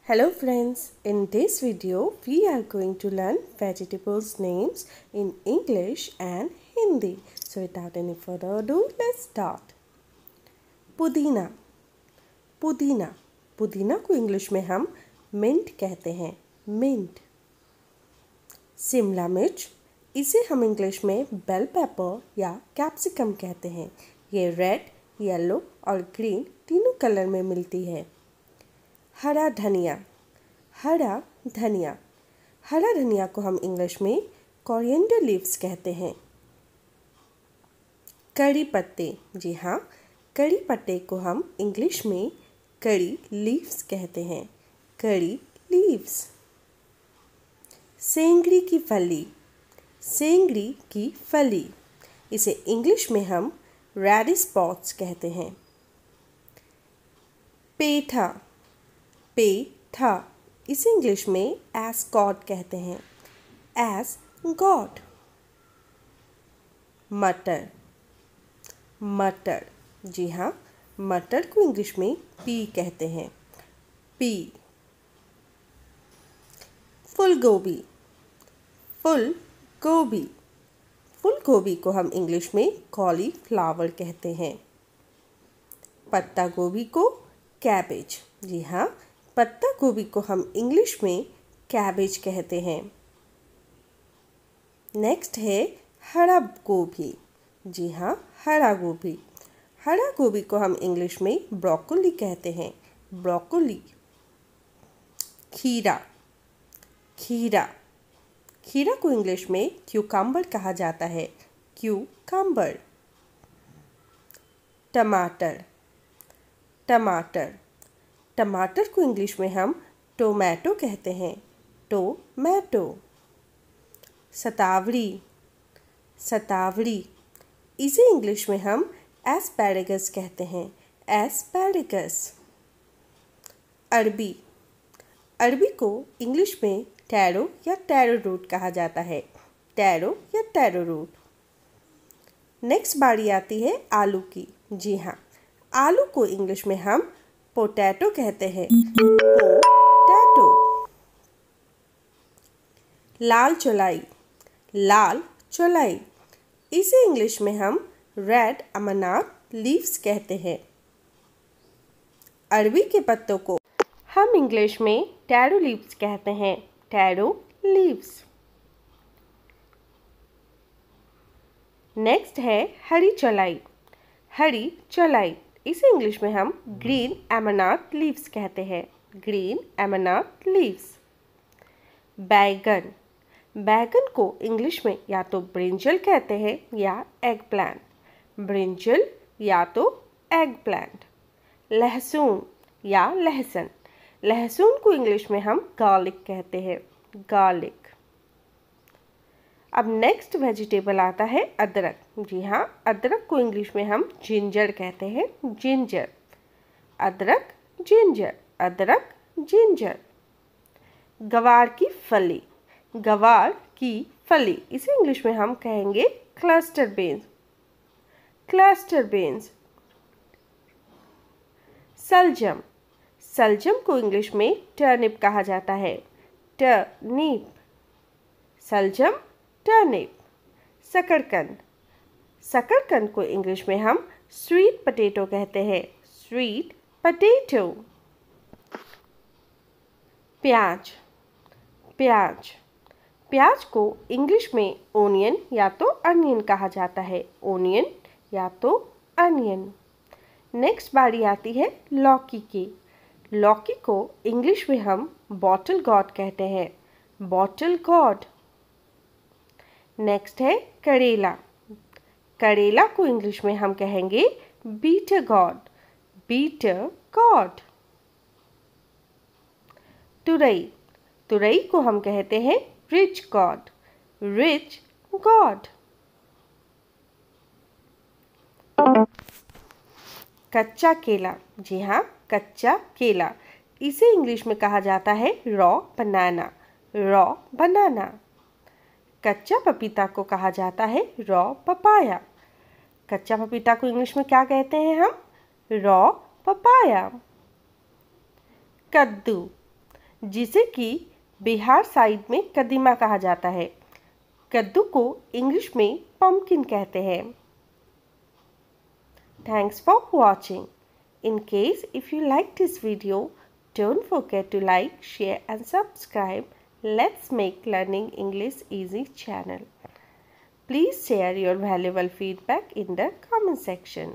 Hello friends, in this video we are going to learn vegetables names in English and Hindi. So without any further ado, let's start. पुदीना पुदीना पुदीना को English में हम mint कहते हैं, mint. Shimla मिर्च, इसे हम इंग्लिश में बेल पेपर या कैप्सिकम कहते हैं। ये रेड, येलो और ग्रीन तीनों कलर में मिलती है। हरा धनिया हरा धनिया हरा धनिया को हम इंग्लिश में कोरिएंडर लीव्स कहते हैं। कड़ी पत्ते, जी हाँ, कड़ी पत्ते को हम इंग्लिश में कड़ी लीव्स कहते हैं, कड़ी लीव्स। सेंगरी की फली सेंगरी की फली, इसे इंग्लिश में हम रेडिश पॉट्स कहते हैं। पेठा पेठा, इसे इंग्लिश में एस्कॉट कहते हैं, एस्कॉट। मटर मटर, जी हाँ, मटर को इंग्लिश में पी कहते हैं, पी। फूल गोभी फूल गोभी फूल गोभी को हम इंग्लिश में कॉलीफ्लावर कहते हैं। पत्ता गोभी को कैबेज, जी हाँ, पत्ता गोभी को हम इंग्लिश में कैबेज कहते हैं। नेक्स्ट है हरा गोभी, जी हाँ, हरा गोभी हरा गोभी को हम इंग्लिश में ब्रोकोली कहते हैं, ब्रोकोली। खीरा खीरा खीरा को इंग्लिश में क्यूकम्बर कहा जाता है, क्यूकम्बर। टमाटर टमाटर टमाटर को इंग्लिश में हम टोमेटो कहते हैं, टोमेटो। सतावड़ी सतावड़ी, इसे इंग्लिश में हम एस्पैरेगस कहते हैं, एस्पैरेगस। अरबी अरबी को इंग्लिश में टैरो या टैरो रूट कहा जाता है, टैरो या टैरो रूट। नेक्स्ट बारी आती है आलू की, जी हाँ, आलू को इंग्लिश में हम पोटैटो कहते हैं, पोटैटो। लाल चौलाई लाल चौलाई, इसे इंग्लिश में हम रेड अमरनाथ लीव्स कहते हैं। अरबी के पत्तों को हम इंग्लिश में टैरो लीव्स कहते हैं, टैरो लीव्स। नेक्स्ट है हरी चौलाई हरी चौलाई, इसे इंग्लिश में हम ग्रीन अमरनाथ लीव्स कहते हैं, ग्रीन अमरनाथ लीव्स। बैगन बैगन को इंग्लिश में या तो ब्रिंजल कहते हैं या एग प्लांट, ब्रिंजल या तो एग प्लांट। लहसुन या लहसुन लहसुन को इंग्लिश में हम गार्लिक कहते हैं, गार्लिक। अब नेक्स्ट वेजिटेबल आता है अदरक, जी हाँ, अदरक को इंग्लिश में हम जिंजर कहते हैं, जिंजर। अदरक जिंजर अदरक जिंजर। गवार की फली गवार की फली, इसे इंग्लिश में हम कहेंगे क्लस्टर बीन्स, क्लस्टर बीन्स। सलजम सलजम को इंग्लिश में टर्निप कहा जाता है, टर्निप, सलजम टर्निप। शकरकंद शकरकंद को इंग्लिश में हम स्वीट पोटैटो कहते हैं, स्वीट पोटैटो। प्याज प्याज प्याज को इंग्लिश में ओनियन या तो अनियन कहा जाता है, ओनियन या तो अनियन। नेक्स्ट बारी आती है लौकी की। लौकी को इंग्लिश में हम बॉटल गॉड कहते हैं, बॉटल गॉड। नेक्स्ट है करेला करेला को इंग्लिश में हम कहेंगे बीटर गॉड, बीटर गॉड। तुरई तुरई को हम कहते हैं रिच गॉड, रिच गॉड। कच्चा केला, जी हाँ, कच्चा केला, इसे इंग्लिश में कहा जाता है रॉ बनाना, रॉ बनाना। कच्चा पपीता को कहा जाता है रॉ पपाया, कच्चा पपीता को इंग्लिश में क्या कहते हैं हम, रॉ पपाया। कद्दू जिसे कि बिहार साइड में कदीमा कहा जाता है। कद्दू को इंग्लिश में पम्पकिन कहते हैं। Thanks for watching. In case if you liked this video, don't forget to like, share and subscribe. Let's make learning English easy channel. Please share your valuable feedback in the comment section.